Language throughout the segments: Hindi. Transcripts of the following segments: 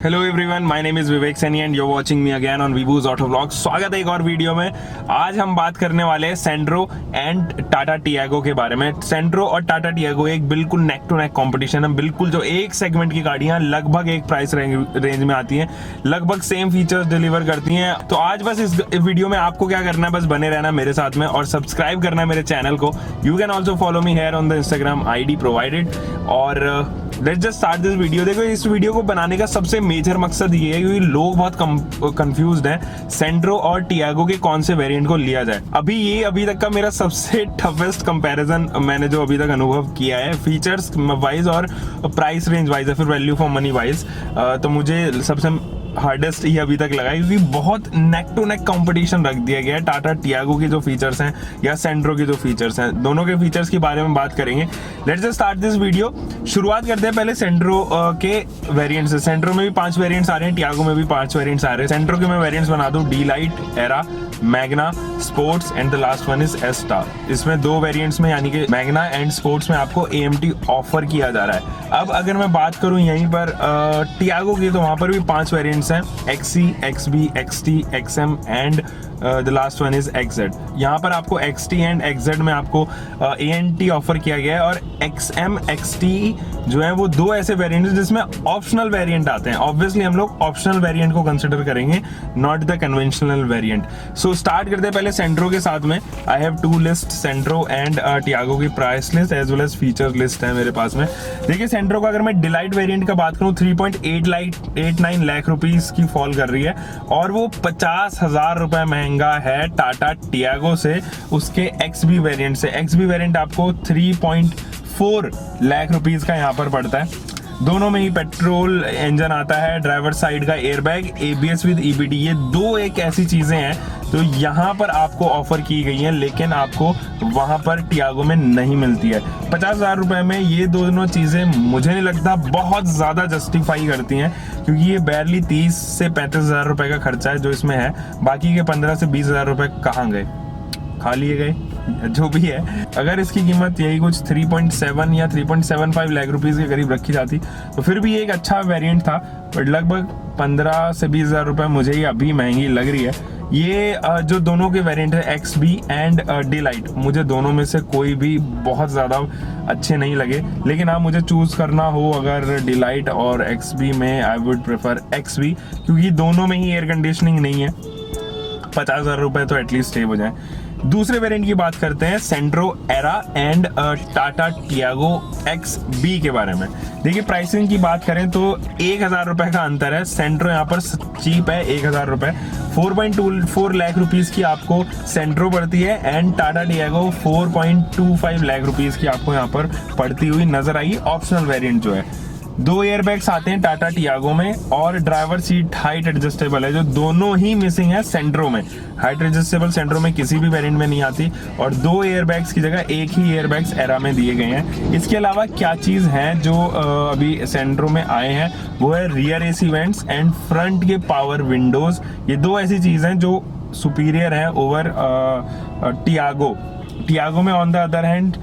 Hello everyone, my name is Vivek Saini and you are watching me again on Vivu's auto vlog. स्वागत है एक और वीडियो में। आज हम बात करने वाले हैं सेंट्रो एंड टाटा टियागो के बारे में। सेंट्रो और टाटा टियागो एक बिल्कुल नेक टू नेक कंपटीशन है। बिल्कुल जो एक सेगमेंट की गाड़ियां लगभग एक प्राइस रेंज में आती हैं, लगभग सेम फीचर्स डिलीवर करती हैं। तो आज बस इस वीडियो में आपको क्या करना है, बस बने रहना मेरे साथ में और सब्सक्राइब करना है मेरे चैनल को। You can also follow me here on the Instagram ID provided. और let's just start this video. देखो, इस वीडियो को बनाने का सबसे मेजर मकसद ये है क्योंकि लोग बहुत कंफ्यूज्ड हैं सेंट्रो और टियागो के कौन से वेरिएंट को लिया जाए। अभी तक का मेरा सबसे टफेस्ट कंपैरिजन मैंने जो अभी तक अनुभव किया है, फीचर्स वाइज और प्राइस रेंज वाइज या फिर वैल्यू फॉर मनी वाइज, तो मुझे सबसे हार्डेस्ट ही अभी तक लगा क्योंकि बहुत नेक टू नेक कंपटीशन रख दिया गया है। टाटा टियागो के जो फीचर्स हैं या सेंट्रो के जो फीचर्स हैं, दोनों के फीचर्स के बारे में बात करेंगे। Let's just start this video. शुरुआत करते हैं पहले सेंट्रो के वेरिएंट्स से। सेंट्रो में भी 5 वेरिएंट्स आ रहे हैं, टियागो में भी 5 वेरिएंट्स आ रहे हैं। सेंट्रो के मैं वेरिएंट्स बना दूं, DLITE, era, Magna, sports and the last one is ASTA। इसमें 2 वेरिएंट्स में यानी कि मैग्ना एंड स्पोर्ट्स में आपको AMT ऑफर किया जा रहा है। अब अगर मैं बात करूं यहीं पर टियागो की, तो वहां पर भी 5 वेरिएंट्स हैं, XC, XB, XT, XM and the last one is XZ। यहाँ पर आपको XT एंड XZ में आपको ANT ऑफर किया गया है। और XM, XT जो है वो 2 ऐसे वेरिएंट जिसमें ऑप्शनल वेरिएंट आते हैं। ऑब्वियसली हम लोग ऑप्शनल वेरिएंट को कंसिडर करेंगे, not the conventional variant. So start करते हैं पहले सेंट्रो के साथ में। I have 2 list, Santro and Tiago की price list as well as feature list है मेरे पास में। देखिए, सेंट्रो का अगर मैं डिलाइट वेरिएंट का बात करूँ, 3.89 लाख रुपीज की फॉल कर रही है और वो 50,000 रुपए महंगा है टाटा टियागो से, उसके XB वेरिएंट से। XB वेरिएंट आपको 3.4 लाख रुपीज का यहाँ पर पड़ता है। दोनों में ही पेट्रोल इंजन आता है, ड्राइवर साइड का एयरबैग, ABS विद EBD, ये 2 एक ऐसी चीजें हैं तो यहाँ पर आपको ऑफर की गई हैं, लेकिन आपको वहां पर टियागो में नहीं मिलती है। 50,000 रुपए में ये दोनों चीजें मुझे नहीं लगता बहुत ज्यादा जस्टिफाई करती हैं, क्योंकि ये बैरली 30 से 35,000 रुपए का खर्चा है जो इसमें है। बाकी के 15 से 20,000 रुपए कहाँ गए, खा लिए गए, जो भी है। अगर इसकी कीमत यही कुछ 3.7 या 3.75 लाख रुपीस के करीब रखी जाती तो फिर भी एक अच्छा वेरिएंट था, बट लगभग 15 से 20,000 रुपए मुझे ये अभी महंगी लग रही है। ये जो दोनों के वेरिएंट है XB एंड DLITE, मुझे दोनों में से कोई भी बहुत ज़्यादा अच्छे नहीं लगे। लेकिन आप मुझे चूज़ करना हो अगर DLITE और XB में, आई वुड प्रेफर XB, क्योंकि दोनों में ही एयर कंडीशनिंग नहीं है। 50,000 रुपए तो एटलीस्ट सेव हो जाए। दूसरे वेरिएंट की बात करते हैं, Santro, Era and Tata Tiago XB के बारे में। देखिए, प्राइसिंग की बात करें तो 1,000 रुपए का अंतर है। सेंट्रो यहाँ पर चीप है, 1,000 रुपए। 4.24 लाख रुपीस की आपको सेंट्रो पड़ती है and Tata Tiago 4.25 lakh rupees की आपको यहाँ पर पड़ती हुई नजर आई। ऑप्शनल वेरिएंट जो है, 2 एयरबैग्स आते हैं टाटा टियागो में और ड्राइवर सीट हाइट एडजस्टेबल है, जो दोनों ही मिसिंग है सेंट्रो में। हाइट एडजस्टेबल सेंट्रो में किसी भी वेरिएंट में नहीं आती और 2 एयरबैग्स की जगह 1 ही एयरबैग्स एरा में दिए गए हैं। इसके अलावा क्या चीज़ है जो अभी सेंट्रो में आए हैं, वो है rear AC vents and front के पावर विंडोज। ये 2 ऐसी चीज़ हैं जो सुपीरियर है ओवर टियागो। टियागो में on the other hand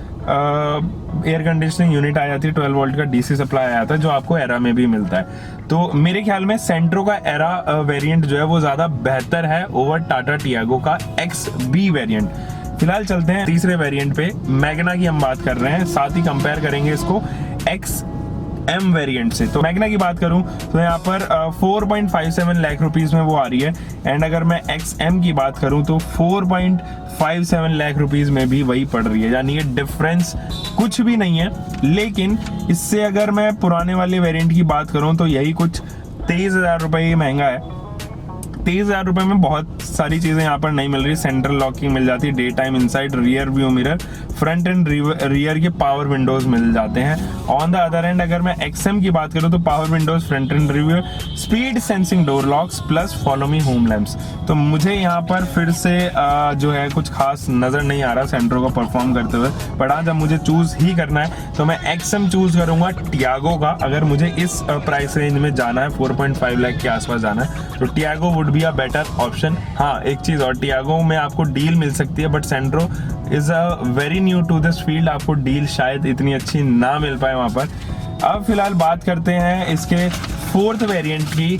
air conditioning unit आ जाती है, 12 वोल्ट का DC सप्लाई आया था, जो आपको एरा में भी मिलता है। तो मेरे ख्याल में सेंट्रो का एरा वेरिएंट जो है वो ज़्यादा बेहतर है ओवर टाटा टियागो का XB वेरिएंट। फिलहाल चलते हैं तीसरे वेरिएंट पे, मैग्ना की हम बात कर रहे हैं, साथ ही कंपेयर करेंगे इसको XM वेरिएंट से। तो मैग्ना की बात करूं तो यहाँ पर 4.57 लाख रुपीस में वो आ रही है एंड अगर मैं XM की बात करूं तो 4.57 लाख रुपीस में भी वही पड़ रही है, यानी ये डिफरेंस कुछ भी नहीं है। लेकिन इससे अगर मैं पुराने वाले वेरिएंट की बात करूं तो यही कुछ 23,000 रुपये महंगा है। 23,000 रुपये में बहुत सारी चीज़ें यहाँ पर नहीं मिल रही। सेंट्रल लॉकिंग मिल जाती है, day time inside, rear view mirror, front and rear के पावर विंडोज मिल जाते हैं। ऑन द अदर एंड अगर मैं XM की बात करूँ तो power Windows, front and rear, speed sensing door locks plus follow me home lamps. तो मुझे यहाँ पर फिर से जो है कुछ खास नज़र नहीं आ रहा सेंट्रो को परफॉर्म करते हुए। बट आज जब मुझे चूज़ ही करना है तो मैं XM चूज़ करूँगा टियागो का। अगर मुझे इस प्राइस रेंज में जाना है, 4.5 लाख के आसपास जाना है, तो Tiago would be a better option. हाँ, एक चीज़ और, टियागो में आपको डील मिल सकती है, but Santro is a very new to this field, आपको डील शायद इतनी अच्छी ना मिल पाए वहाँ पर। अब फिलहाल बात करते हैं इसके फोर्थ वेरिएंट की,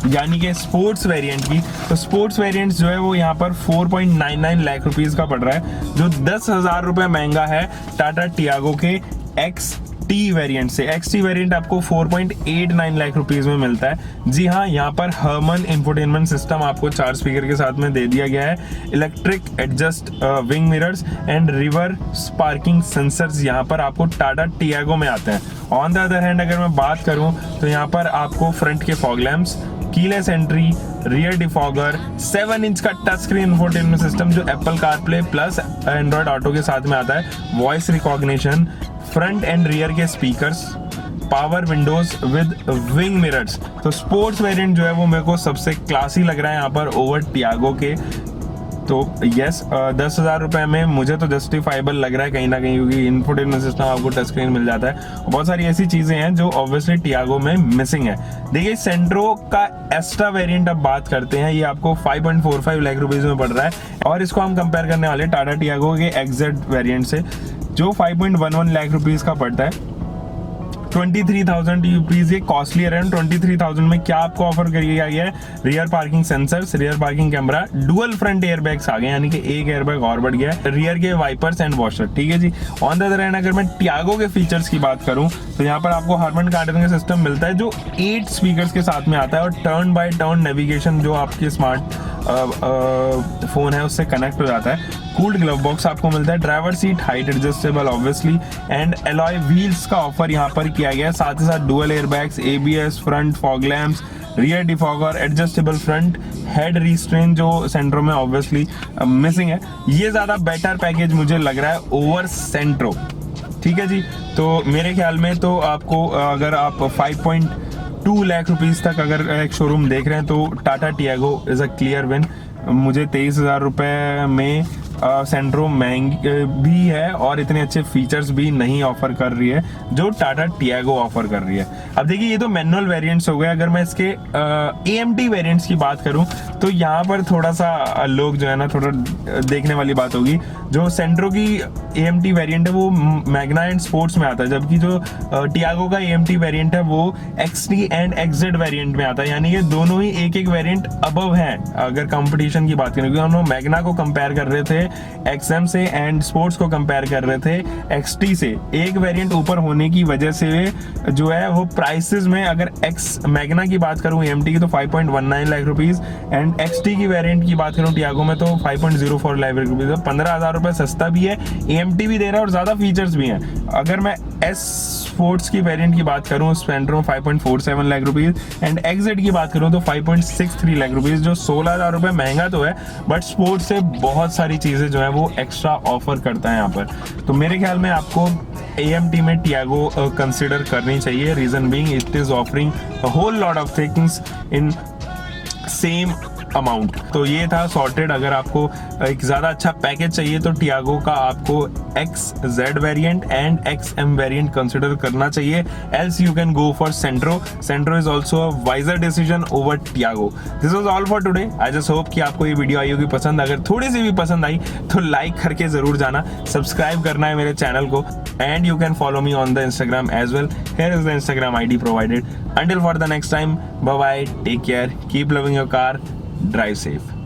यानी कि स्पोर्ट्स वेरिएंट की। तो स्पोर्ट्स वेरिएंट जो है वो यहाँ पर 4.99 लाख रुपीस का पड़ रहा है, जो 10,000 रुपये महंगा है टाटा टियागो के XT वेरिएंट से। XT वेरिएंट आपको 4.89 लाख रुपीस में मिलता है। जी हाँ, यहाँ पर हर्मन इंफोटेनमेंट सिस्टम आपको 4 स्पीकर के साथ में दे दिया गया है, electric adjust wing mirrors and reverse parking sensors यहाँ पर आपको टाटा टियागो में आते हैं। ऑन द अदर हैंड अगर मैं बात करूँ तो यहाँ पर आपको फ्रंट के fog lamps, keyless entry, rear defogger, 7 inch का टच स्क्रीन इंफोटेनमेंट सिस्टम जो Apple CarPlay plus Android auto के साथ में आता है, voice recognition, front and rear के speakers, power windows with wing mirrors. तो स्पोर्ट्स वेरिएंट जो है वो मेरे को सबसे क्लासी लग रहा है यहाँ पर ओवर टियागो के। तो यस, 10,000 रुपये में मुझे तो जस्टिफाइबल लग रहा है कहीं ना कहीं, क्योंकि इन्फोटेनमेंट सिस्टम आपको टच स्क्रीन मिल जाता है। बहुत सारी ऐसी चीज़ें हैं जो ऑब्वियसली टियागो में मिसिंग है। देखिए, सेंट्रो का एस्टा वेरिएंट अब बात करते हैं, ये आपको 5.45 लाख रुपीज़ में पड़ रहा है, और इसको हम कंपेयर करने वाले टाटा टियागो के XZ वेरिएंट से जो 5.11 लाख रुपीज़ का पड़ता है। 23,000 रुपीज ये कॉस्टलियर है। 23,000 में क्या आपको ऑफर किया गया है? Rear parking sensors, rear parking camera, dual front airbags आ गए, यानी कि एक एयरबैग और बढ़ गया है, रियर के वाइपर्स एंड वॉशर। ठीक है जी। ऑन द अदर हैंड अगर मैं टियागो के फीचर्स की बात करूं तो यहाँ पर आपको हार्मन कार्डन का सिस्टम मिलता है जो 8 स्पीकर्स के साथ में आता है, और टर्न बाय टर्न नेविगेशन जो आपके स्मार्ट फोन है उससे कनेक्ट हो जाता है। कूल्ड ग्लव बॉक्स आपको मिलता है, driver seat height adjustable obviously, and alloy wheels का ऑफर यहाँ पर किया गया है। साथ ही साथ dual airbags, ABS, front fog lamps, rear defogger, adjustable front head restrain जो सेंट्रो में ऑब्वियसली मिसिंग है। ये ज्यादा बेटर पैकेज मुझे लग रहा है ओवर सेंट्रो। ठीक है जी। तो मेरे ख्याल में तो आपको अगर आप 5.2 लाख रुपीस तक अगर एक शोरूम देख रहे हैं तो Tata Tiago is a clear win. मुझे 23,000 रुपये में सेंट्रो महंगी भी है और इतने अच्छे फीचर्स भी नहीं ऑफर कर रही है जो टाटा टियागो ऑफर कर रही है। अब देखिए, ये तो मैनुअल वेरिएंट्स हो गए। अगर मैं इसके AMT वेरिएंट्स की बात करूं तो यहाँ पर थोड़ा सा लोग जो है ना, थोड़ा देखने वाली बात होगी। जो सेंट्रो की AMT वेरिएंट है वो मैग्ना एंड स्पोर्ट्स में आता है, जबकि जो टियागो का AMT वेरिएंट है वो XT एंड XZ वेरिएंट में आता है, यानी ये दोनों ही एक एक वेरिएंट अबव हैं अगर कंपटीशन की बात करें। क्योंकि हम लोग मैग्ना को कंपेयर कर रहे थे XM से एंड स्पोर्ट्स को कंपेयर कर रहे थे XT से। एक वेरिएंट ऊपर होने की वजह से जो है वो प्राइसेस में, अगर मैग्ना की बात करूं AMT की तो 5.19 लाख रुपीस, एंड XT की वेरिएंट की बात करूं टियागो में तो 5.04 लाख रुपीस। 15,000 रुपए सस्ता भी है, AMT भी दे रहा है और ज्यादा फीचर्स भी हैं। अगर मैं स्पोर्ट्स की वेरिएंट की बात करूं सेंट्रो 5.47 लाख रुपीस, एंड XZ की बात करूं तो 5.63 लाख रुपीस, जो 16,000 रुपए महंगा तो है, बट स्पोर्ट्स से बहुत सारी चीजें जो है वो एक्स्ट्रा ऑफर करता है यहाँ पर। तो मेरे ख्याल में आपको AMT में टियागो कंसिडर करनी चाहिए। Reason being it is offering a whole lot of things in same amount. तो ये था सॉर्टेड। अगर आपको एक ज्यादा अच्छा पैकेज चाहिए तो टियागो का आपको XZ variant and XM variant consider करना चाहिए, else you can go for Santro. Santro is also a wiser decision over Tiago. This was all for today. I just hope कि आपको ये वीडियो आई होगी पसंद। अगर थोड़ी सी भी पसंद आई तो लाइक करके जरूर जाना, सब्सक्राइब करना है मेरे चैनल को, and you can follow me on the Instagram as well. Here is the Instagram ID provided. Until for the next time, bye bye, take care, keep loving your car, drive safe.